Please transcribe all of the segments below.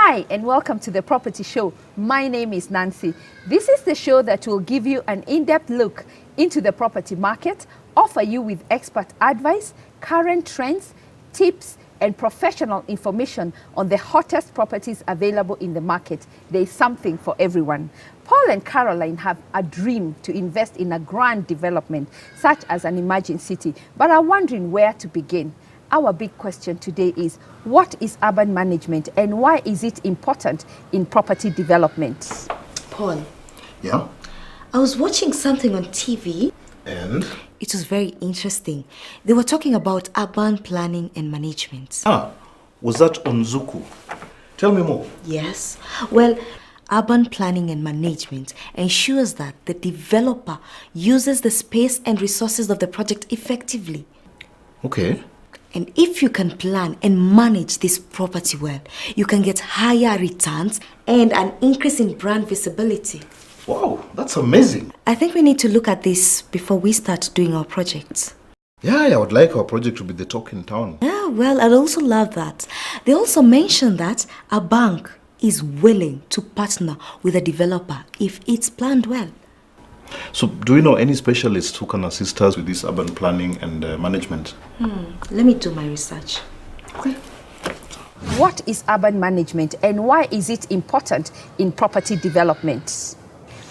Hi and welcome to the Property Show. My name is Nancy. This is the show that will give you an in-depth look into the property market, offer you with expert advice, current trends, tips, and professional information on the hottest properties available in the market. There is something for everyone. Paul and Caroline have a dream to invest in a grand development such as an emerging city, but are wondering where to begin. Our big question today is, what is urban management and why is it important in property development? Paul. Yeah? I was watching something on TV. And? It was very interesting. They were talking about urban planning and management. Was that on Zuku? Tell me more. Yes. Well, urban planning and management ensures that the developer uses the space and resources of the project effectively. Okay. And if you can plan and manage this property well, you can get higher returns and an increase in brand visibility. Wow, that's amazing. I think we need to look at this before we start doing our projects. Yeah, I would like our project to be the talk in town. Yeah, well, I'd also love that. They also mentioned that a bank is willing to partner with a developer if it's planned well. So, do you know any specialists who can assist us with this urban planning and management? Let me do my research. Okay. What is urban management and why is it important in property development?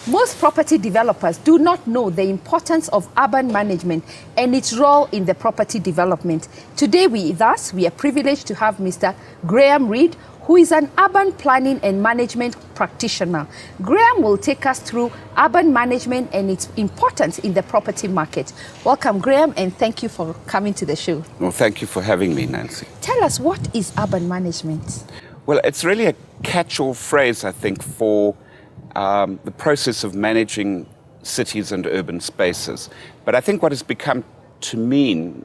Most property developers do not know the importance of urban management and its role in the property development. Today we are privileged to have Mr. Graeme Reid, who is an urban planning and management practitioner. Graeme will take us through urban management and its importance in the property market. Welcome, Graeme, and thank you for coming to the show. Well, thank you for having me, Nancy. Tell us, what is urban management? Well, it's really a catch-all phrase, I think, for the process of managing cities and urban spaces. But I think what it's become to mean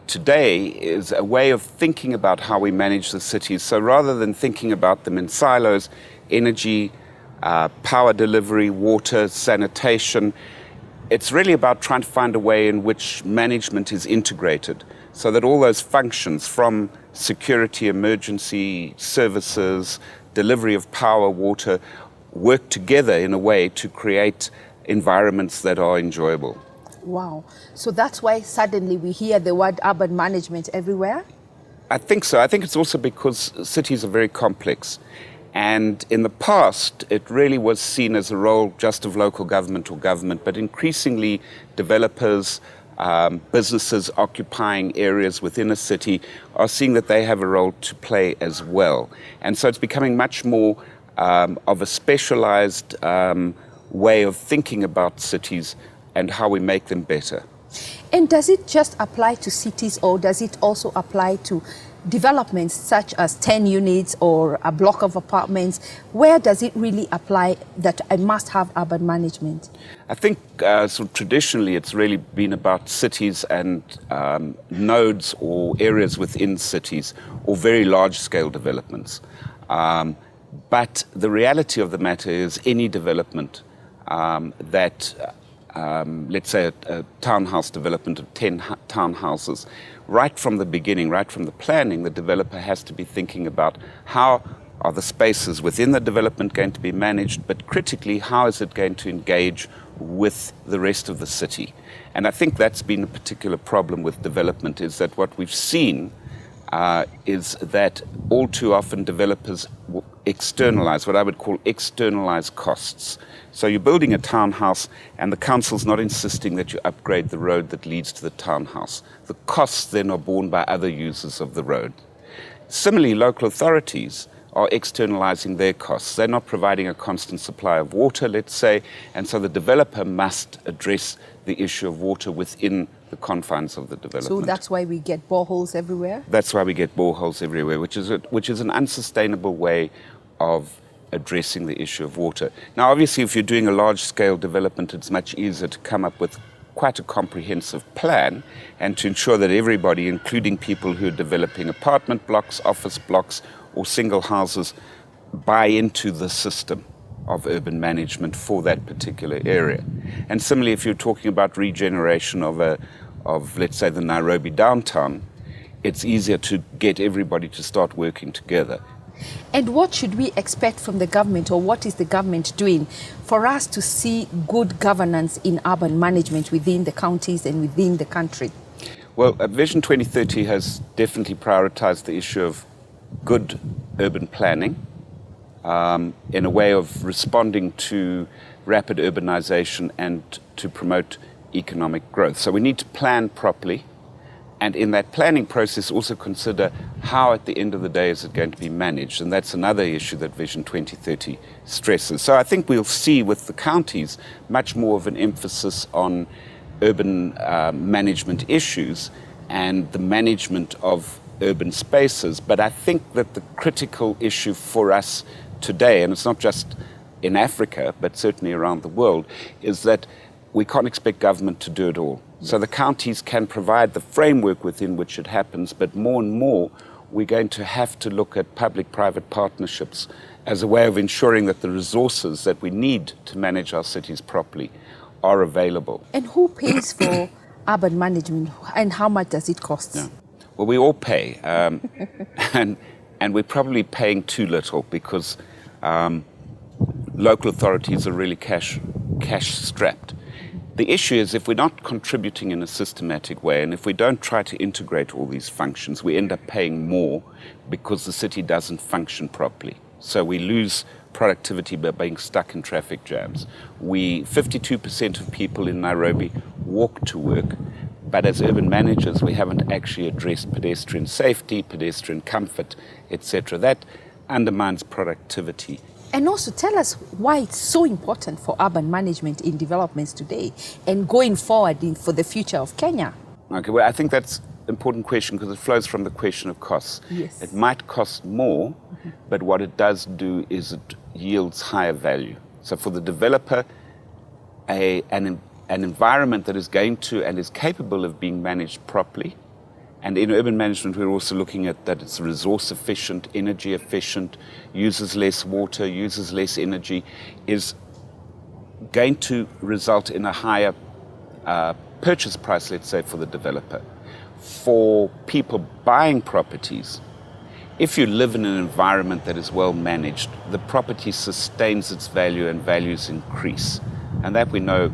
today is a way of thinking about how we manage the cities. So rather than thinking about them in silos, energy, power delivery, water, sanitation, it's really about trying to find a way in which management is integrated so that all those functions from security, emergency services, delivery of power, water, work together in a way to create environments that are enjoyable. Wow. So that's why suddenly we hear the word urban management everywhere? I think so. I think it's also because cities are very complex. And in the past, it really was seen as a role just of local government or government, but increasingly developers, businesses occupying areas within a city are seeing that they have a role to play as well. And so it's becoming much more of a specialized way of thinking about cities and how we make them better. And does it just apply to cities or does it also apply to developments such as 10 units or a block of apartments? Where does it really apply that I must have urban management? I think so traditionally it's really been about cities and nodes or areas within cities or very large-scale developments. But the reality of the matter is any development that, let's say a townhouse development of 10 townhouses, right from the beginning, right from the planning, the developer has to be thinking about how are the spaces within the development going to be managed, but critically, how is it going to engage with the rest of the city? And I think that's been a particular problem with development, is that what we've seen is that all too often developers externalize, what I would call externalize costs. So you're building a townhouse and the council's not insisting that you upgrade the road that leads to the townhouse. The costs then are borne by other users of the road. Similarly, local authorities are externalizing their costs. They're not providing a constant supply of water, let's say, and so the developer must address the issue of water within the confines of the development. So that's why we get boreholes everywhere? That's why we get boreholes everywhere, which is an unsustainable way of addressing the issue of water. Now, obviously, if you're doing a large-scale development, it's much easier to come up with quite a comprehensive plan and to ensure that everybody, including people who are developing apartment blocks, office blocks, or single houses, buy into the system of urban management for that particular area. And similarly, if you're talking about regeneration of let's say, the Nairobi downtown, it's easier to get everybody to start working together. And what should we expect from the government, or what is the government doing for us to see good governance in urban management within the counties and within the country? Well, Vision 2030 has definitely prioritized the issue of good urban planning in a way of responding to rapid urbanization and to promote economic growth. So we need to plan properly, and in that planning process also consider how at the end of the day is it going to be managed, and that's another issue that Vision 2030 stresses. So I think we'll see with the counties much more of an emphasis on urban management issues and the management of urban spaces. But I think that the critical issue for us today, and it's not just in Africa, but certainly around the world, is that we can't expect government to do it all. So the counties can provide the framework within which it happens, but more and more we're going to have to look at public-private partnerships as a way of ensuring that the resources that we need to manage our cities properly are available. And who pays for urban management, and how much does it cost? Yeah. Well, we all pay, and we're probably paying too little because local authorities are really cash strapped. The issue is if we're not contributing in a systematic way, and if we don't try to integrate all these functions, we end up paying more because the city doesn't function properly. So we lose productivity by being stuck in traffic jams. 52% of people in Nairobi walk to work, but as urban managers, we haven't actually addressed pedestrian safety, pedestrian comfort, etc. That undermines productivity. And also tell us why it's so important for urban management in developments today and going forward for the future of Kenya. Okay, well, I think that's an important question because it flows from the question of costs. Yes. It might cost more, but what it does do is it yields higher value. So for the developer, an environment that is going to and is capable of being managed properly. And in urban management, we're also looking at that it's resource efficient, energy efficient, uses less water, uses less energy, is going to result in a higher purchase price, let's say, for the developer. For people buying properties, if you live in an environment that is well managed, the property sustains its value and values increase. And that we know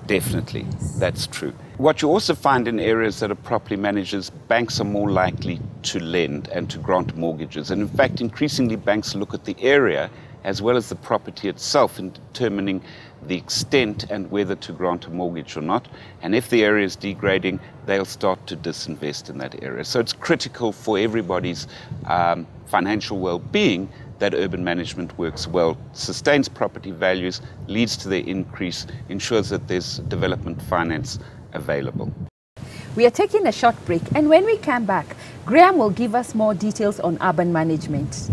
definitely, that's true. What you also find in areas that are properly managed is banks are more likely to lend and to grant mortgages. And in fact, increasingly banks look at the area as well as the property itself in determining the extent and whether to grant a mortgage or not. And if the area is degrading, they'll start to disinvest in that area. So it's critical for everybody's financial well-being that urban management works well, sustains property values, leads to their increase, ensures that there's development finance available. We are taking a short break, and when we come back, Graeme will give us more details on urban management.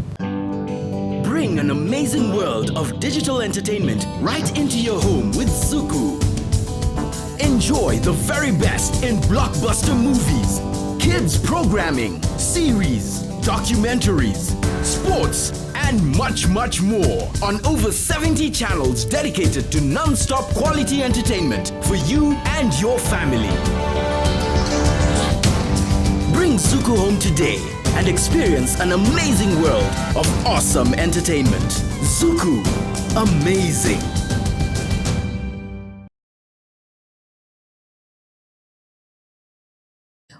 Bring an amazing world of digital entertainment right into your home with Zuku. Enjoy the very best in blockbuster movies, kids programming, series, documentaries, sports, and much, much more on over 70 channels dedicated to non-stop quality entertainment for you and your family. Bring Zuku home today and experience an amazing world of awesome entertainment. Zuku, amazing.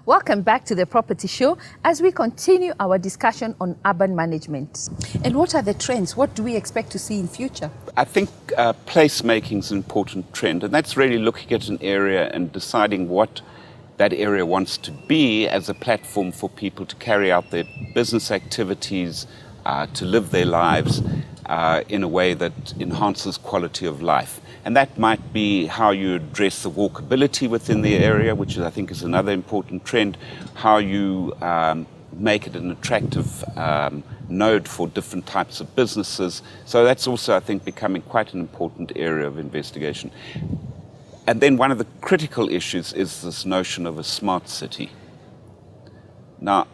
Welcome back to the Property Show as we continue our discussion on urban management. And what are the trends? What do we expect to see in future? I think placemaking is an important trend, and that's really looking at an area and deciding what that area wants to be as a platform for people to carry out their business activities, to live their lives in a way that enhances quality of life. And that might be how you address the walkability within the area, which I think is another important trend, how you make it an attractive node for different types of businesses. So that's also, I think, becoming quite an important area of investigation. And then one of the critical issues is this notion of a smart city. Now,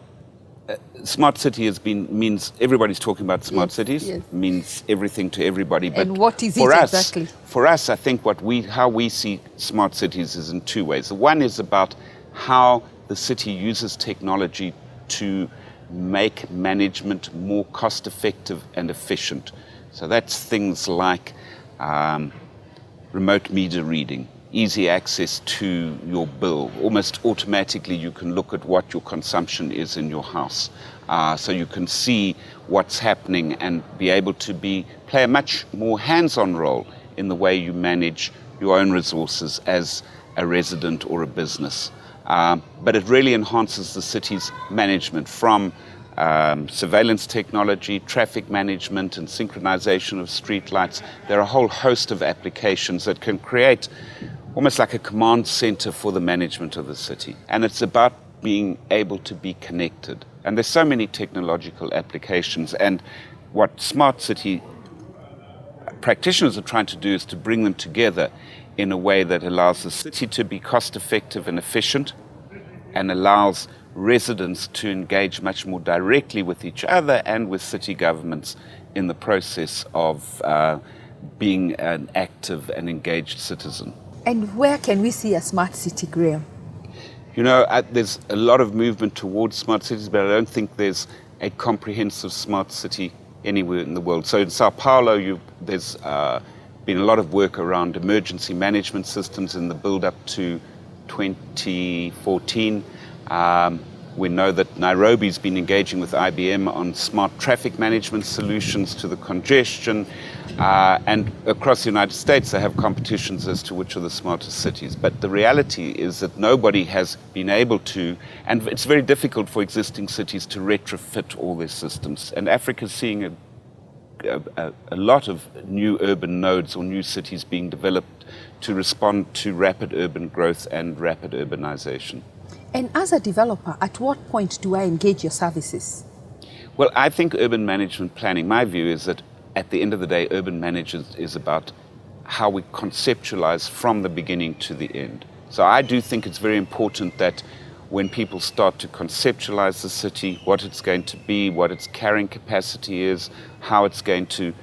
smart city means everybody's talking about smart cities, yes. Means everything to everybody. But and what is for it us, exactly? For us, I think how we see smart cities is in 2 ways. The one is about how the city uses technology to make management more cost effective and efficient. So that's things like remote meter reading, easy access to your bill. Almost automatically you can look at what your consumption is in your house. So you can see what's happening and be able to play a much more hands-on role in the way you manage your own resources as a resident or a business. But it really enhances the city's management from surveillance technology, traffic management and synchronization of streetlights. There are a whole host of applications that can create almost like a command center for the management of the city. And it's about being able to be connected. And there's so many technological applications. And what smart city practitioners are trying to do is to bring them together in a way that allows the city to be cost effective and efficient and allows residents to engage much more directly with each other and with city governments in the process of being an active and engaged citizen. And where can we see a smart city, Graeme? You know, there's a lot of movement towards smart cities, but I don't think there's a comprehensive smart city anywhere in the world. So in Sao Paulo, there's been a lot of work around emergency management systems in the build-up to 2014. We know that Nairobi's been engaging with IBM on smart traffic management solutions to the congestion. And across the United States, they have competitions as to which are the smartest cities. But the reality is that nobody has been able to, and it's very difficult for existing cities to retrofit all their systems. And Africa's seeing a lot of new urban nodes or new cities being developed to respond to rapid urban growth and rapid urbanization. And as a developer, at what point do I engage your services? Well, I think urban management planning, my view is that at the end of the day, urban management is about how we conceptualize from the beginning to the end. So I do think it's very important that when people start to conceptualize the city, what it's going to be, what its carrying capacity is, how it's going to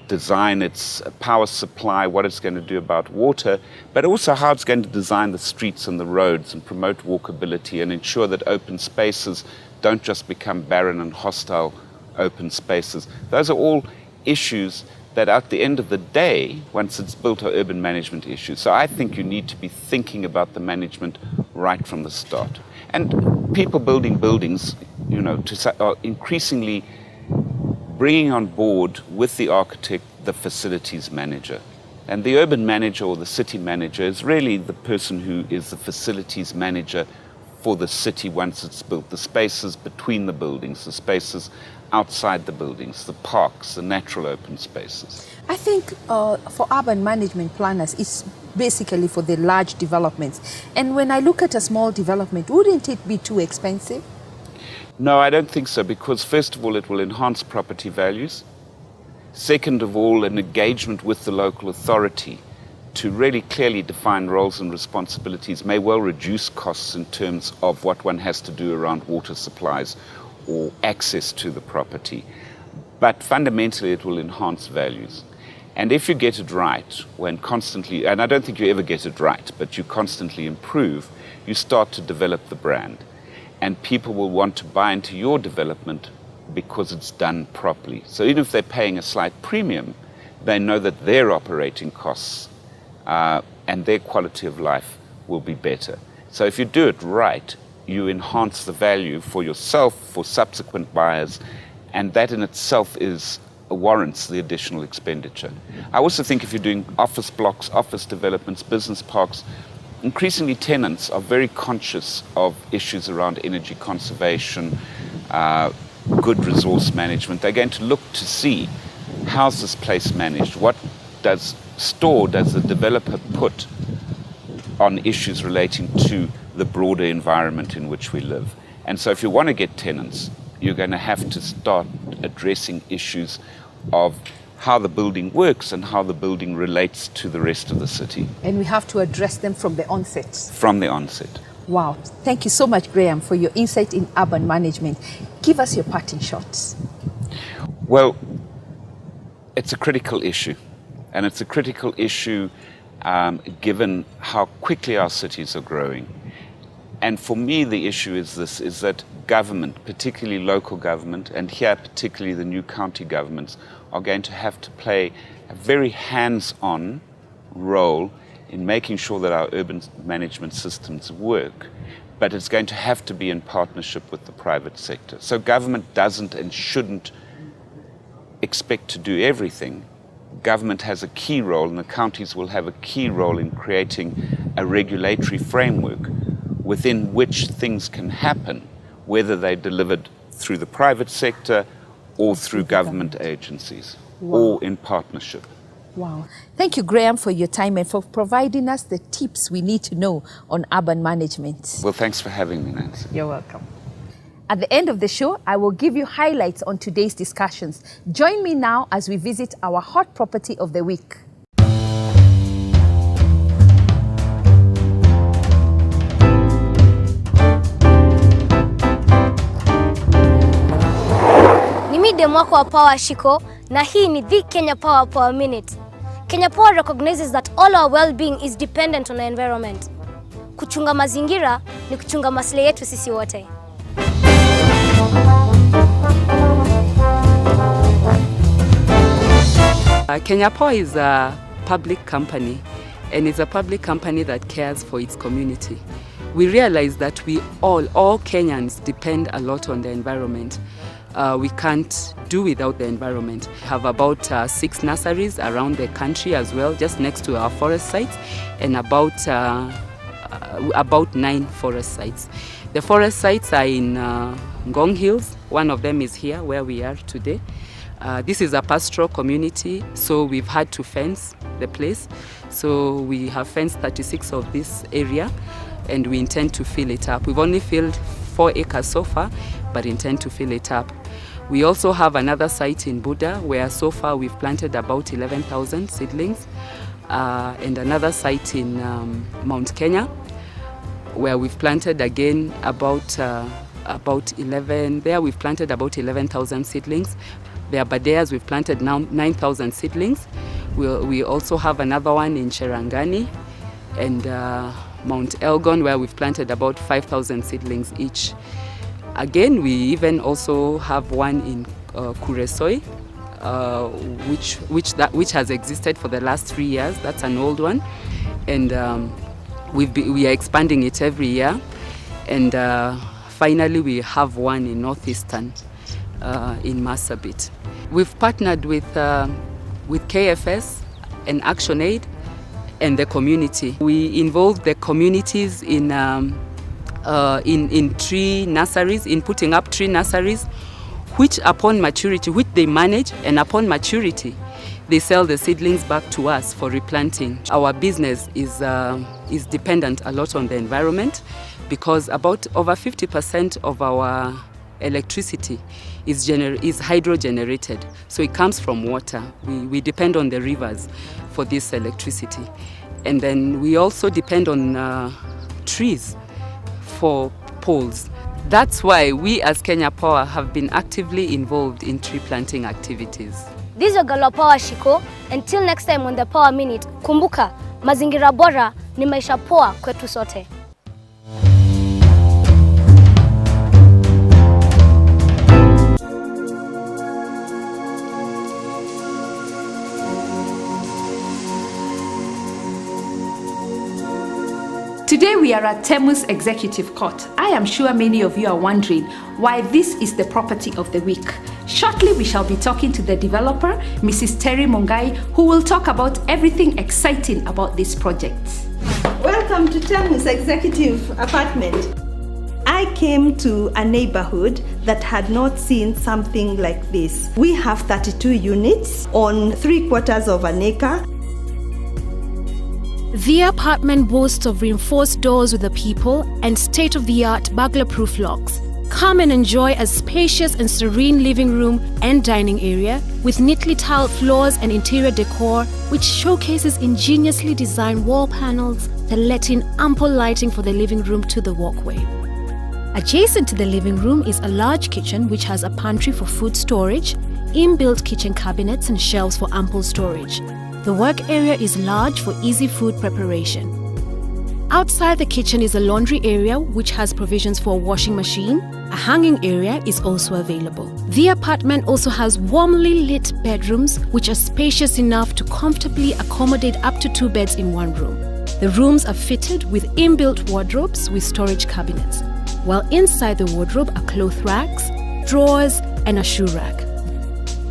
design its power supply, what it's going to do about water, but also how it's going to design the streets and the roads and promote walkability and ensure that open spaces don't just become barren and hostile open spaces. Those are all issues that at the end of the day, once it's built, are urban management issues. So I think you need to be thinking about the management right from the start. And people building buildings, you know, are increasingly bringing on board with the architect the facilities manager. And the urban manager or the city manager is really the person who is the facilities manager for the city once it's built. The spaces between the buildings, the spaces outside the buildings, the parks, the natural open spaces. I think for urban management planners, it's basically for the large developments. And when I look at a small development, wouldn't it be too expensive? No, I don't think so, because first of all, it will enhance property values. Second of all, an engagement with the local authority to really clearly define roles and responsibilities may well reduce costs in terms of what one has to do around water supplies or access to the property. But fundamentally, it will enhance values. And if you get it right, when constantly, and I don't think you ever get it right, but you constantly improve, you start to develop the brand. And people will want to buy into your development because it's done properly. So even if they're paying a slight premium, they know that their operating costs and their quality of life will be better. So if you do it right, you enhance the value for yourself, for subsequent buyers, and that in itself warrants the additional expenditure. I also think if you're doing office blocks, office developments, business parks, increasingly tenants are very conscious of issues around energy conservation, good resource management. They're going to look to see how's this place managed, what does the developer put on issues relating to the broader environment in which we live. And so if you want to get tenants, you're going to have to start addressing issues of how the building works and how the building relates to the rest of the city. And we have to address them from the onset. From the onset. Wow. Thank you so much, Graeme, for your insight in urban management. Give us your parting shots. Well, it's a critical issue. And it's a critical issue given how quickly our cities are growing. And for me, the issue is this, is that government, particularly local government, and here particularly the new county governments, are going to have to play a very hands-on role in making sure that our urban management systems work. But it's going to have to be in partnership with the private sector. So government doesn't and shouldn't expect to do everything. Government has a key role, and the counties will have a key role in creating a regulatory framework within which things can happen, whether they're delivered through the private sector or through government agencies, or in partnership. Wow. Thank you, Graeme, for your time and for providing us the tips we need to know on urban management. Well, thanks for having me, Nancy. You're welcome. At the end of the show, I will give you highlights on today's discussions. Join me now as we visit our hot property of the week. Demu wako wa Power Shiko, na hii ni the Kenya Power Minute. Kenya Power recognizes that all our well-being is dependent on our environment. Kuchunga mazingira ni kuchunga maslahi yetu sisi wote. Kenya Power is a public company, and it's a public company that cares for its community. We realize that all Kenyans depend a lot on the environment. We can't do without the environment. We have about 6 nurseries around the country as well, just next to our forest sites, and about 9 forest sites. The forest sites are in Ngong Hills. One of them is here where we are today. This is a pastoral community, so we've had to fence the place. So we have fenced 36 of this area, and we intend to fill it up. We've only filled 4 acres so far, but intend to fill it up. We also have another site in Buda where so far we've planted about 11,000 seedlings, and another site in Mount Kenya where we've planted again about 11. There we've planted about 11,000 seedlings. There are Badeas, we've planted now 9,000 seedlings. We also have another one in Cherangani and Mount Elgon where we've planted about 5,000 seedlings each. Again, we even also have one in Kuresoi, which has existed for the last 3 years. That's an old one, and we are expanding it every year. And finally, we have one in Northeastern, in Marsabit. We've partnered with KFS and ActionAid and the community. We involved the communities in tree nurseries, in putting up tree nurseries, which upon maturity, which they manage, and upon maturity, they sell the seedlings back to us for replanting. Our business is dependent a lot on the environment because about over 50% of our electricity is hydro-generated, so it comes from water. We depend on the rivers for this electricity. And then we also depend on trees for poles. That's why we as Kenya Power have been actively involved in tree planting activities. This is Ogalo Power Shiko. Until next time on the Power Minute, kumbuka, mazingira bora ni maisha poa kwetu sote. Today we are at Temu's Executive Court. I am sure many of you are wondering why this is the property of the week. Shortly we shall be talking to the developer, Mrs. Terry Mongai, who will talk about everything exciting about this project. Welcome to Temu's Executive Apartment. I came to a neighborhood that had not seen something like this. We have 32 units on 3/4 of an acre. The apartment boasts of reinforced doors with a peephole and state-of-the-art burglar-proof locks. Come and enjoy a spacious and serene living room and dining area with neatly tiled floors and interior decor which showcases ingeniously designed wall panels that let in ample lighting for the living room to the walkway. Adjacent to the living room is a large kitchen which has a pantry for food storage, inbuilt kitchen cabinets and shelves for ample storage. The work area is large for easy food preparation. Outside the kitchen is a laundry area which has provisions for a washing machine. A hanging area is also available. The apartment also has warmly lit bedrooms which are spacious enough to comfortably accommodate up to 2 beds in one room. The rooms are fitted with inbuilt wardrobes with storage cabinets, while inside the wardrobe are cloth racks, drawers, and a shoe rack.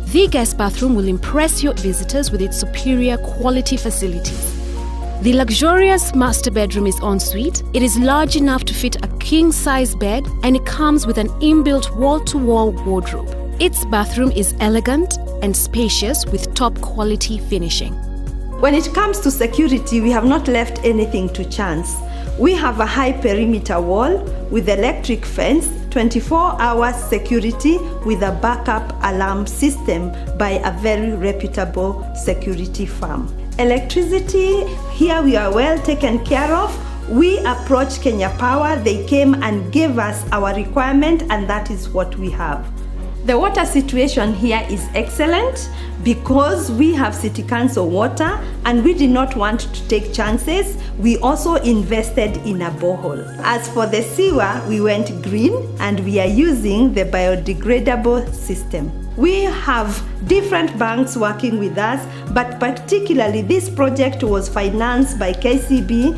The guest bathroom will impress your visitors with its superior quality facilities. The luxurious master bedroom is ensuite. It is large enough to fit a king-size bed and it comes with an inbuilt wall-to-wall wardrobe. Its bathroom is elegant and spacious with top-quality finishing. When it comes to security, we have not left anything to chance. We have a high perimeter wall with electric fence, 24-hour security with a backup alarm system by a very reputable security firm. Electricity, here we are well taken care of. We approached Kenya Power, they came and gave us our requirement, and that is what we have. The water situation here is excellent because we have City Council water and we did not want to take chances. We also invested in a borehole. As for the sewer, we went green and we are using the biodegradable system. We have different banks working with us, but particularly this project was financed by KCB,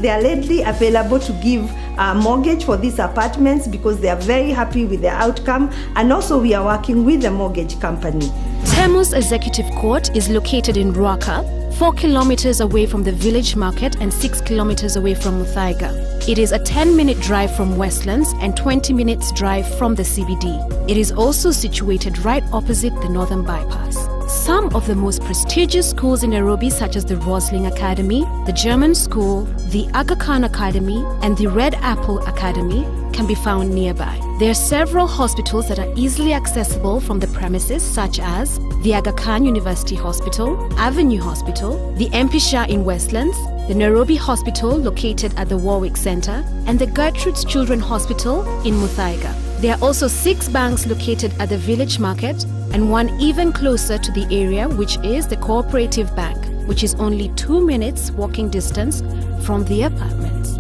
they are readily available to give a mortgage for these apartments because they are very happy with the outcome, and also we are working with the mortgage company. Temu's Executive Court is located in Ruaka, 4 kilometers away from the village market and 6 kilometers away from Muthaiga. It is a 10-minute drive from Westlands and 20 minutes drive from the CBD. It is also situated right opposite the Northern Bypass. Some of the most prestigious schools in Nairobi, such as the Roslin Academy, the German School, the Aga Khan Academy, and the Red Apple Academy, can be found nearby. There are several hospitals that are easily accessible from the premises, such as the Aga Khan University Hospital, Avenue Hospital, the MP Shah in Westlands, the Nairobi Hospital located at the Warwick Center, and the Gertrude's Children Hospital in Muthaiga. There are also 6 banks located at the village market and one even closer to the area, which is the Cooperative Bank, which is only 2 minutes walking distance from the apartments.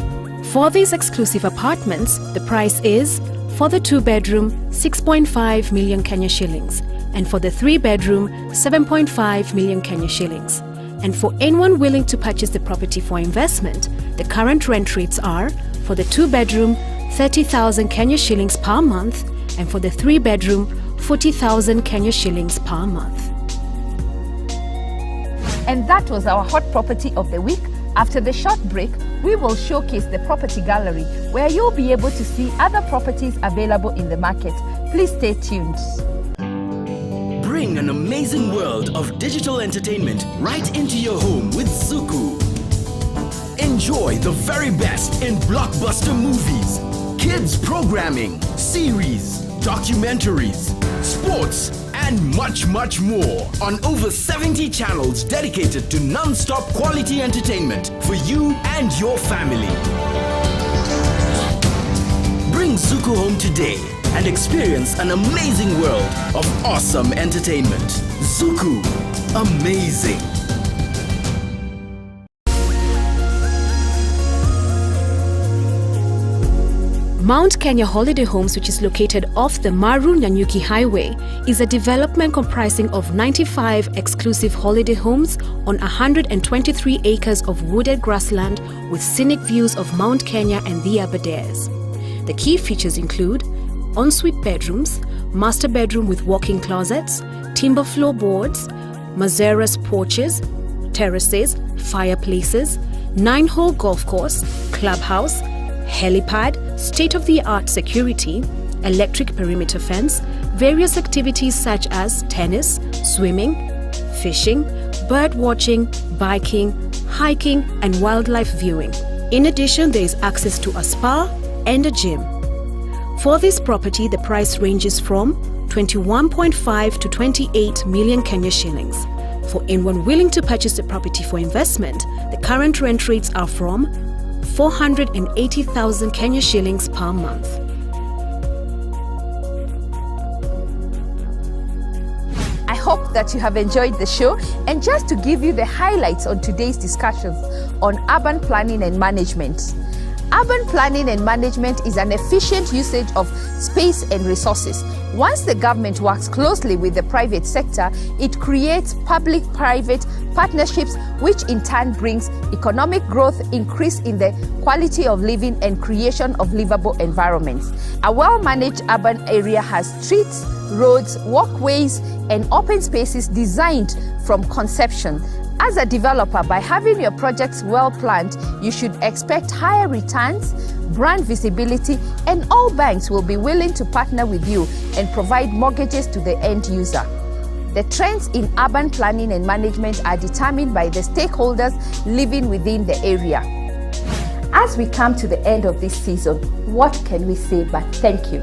For these exclusive apartments, the price is, for the 2-bedroom, 6.5 million Kenya shillings, and for the 3-bedroom, 7.5 million Kenya shillings. And for anyone willing to purchase the property for investment, the current rent rates are, for the 2-bedroom, 30,000 Kenya shillings per month, and for the 3-bedroom, 40,000 Kenya shillings per month. And that was our hot property of the week. After the short break, we will showcase the property gallery where you'll be able to see other properties available in the market. Please stay tuned. Bring an amazing world of digital entertainment right into your home with Zuku. Enjoy the very best in blockbuster movies, kids programming, series, documentaries, sports, and much, much more on over 70 channels dedicated to non-stop quality entertainment for you and your family. Bring Zuku home today and experience an amazing world of awesome entertainment. Zuku, amazing. Mount Kenya Holiday Homes, which is located off the Maru-Nyanyuki Highway, is a development comprising of 95 exclusive holiday homes on 123 acres of wooded grassland with scenic views of Mount Kenya and the Aberdares. The key features include ensuite bedrooms, master bedroom with walk-in closets, timber floorboards, Mazeras porches, terraces, fireplaces, 9-hole golf course, clubhouse, helipad, state-of-the-art security, electric perimeter fence, various activities such as tennis, swimming, fishing, bird watching, biking, hiking, and wildlife viewing. In addition, there is access to a spa and a gym. For this property, the price ranges from 21.5 to 28 million Kenya shillings. For anyone willing to purchase the property for investment, the current rent rates are from 480,000 Kenya shillings per month. I hope hope that you have enjoyed the show, and just to give you the highlights on today's discussions on urban planning and management. Urban planning and management is an efficient usage of space and resources. Once the government works closely with the private sector, it creates public-private partnerships, which in turn brings economic growth, increase in the quality of living, and creation of livable environments. A well-managed urban area has streets, roads, walkways, and open spaces designed from conception. As a developer, by having your projects well planned, you should expect higher returns, brand visibility, and all banks will be willing to partner with you and provide mortgages to the end user. The trends in urban planning and management are determined by the stakeholders living within the area. As we come to the end of this season, what can we say but thank you?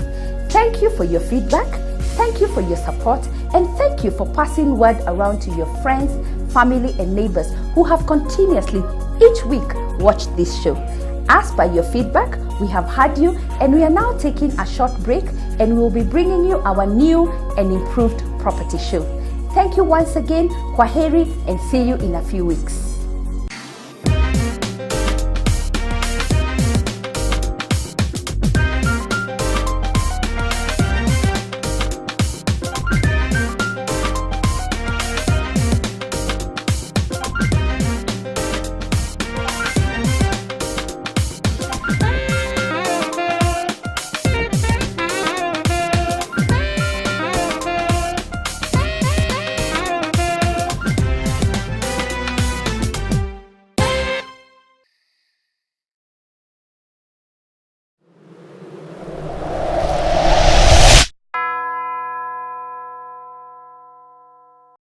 Thank you for your feedback, thank you for your support, and thank you for passing word around to your friends, family, and neighbors who have continuously each week watched this show. As per your feedback, we have heard you, and we are now taking a short break, and we will be bringing you our new and improved property show. Thank you once again, kwaheri, and see you in a few weeks.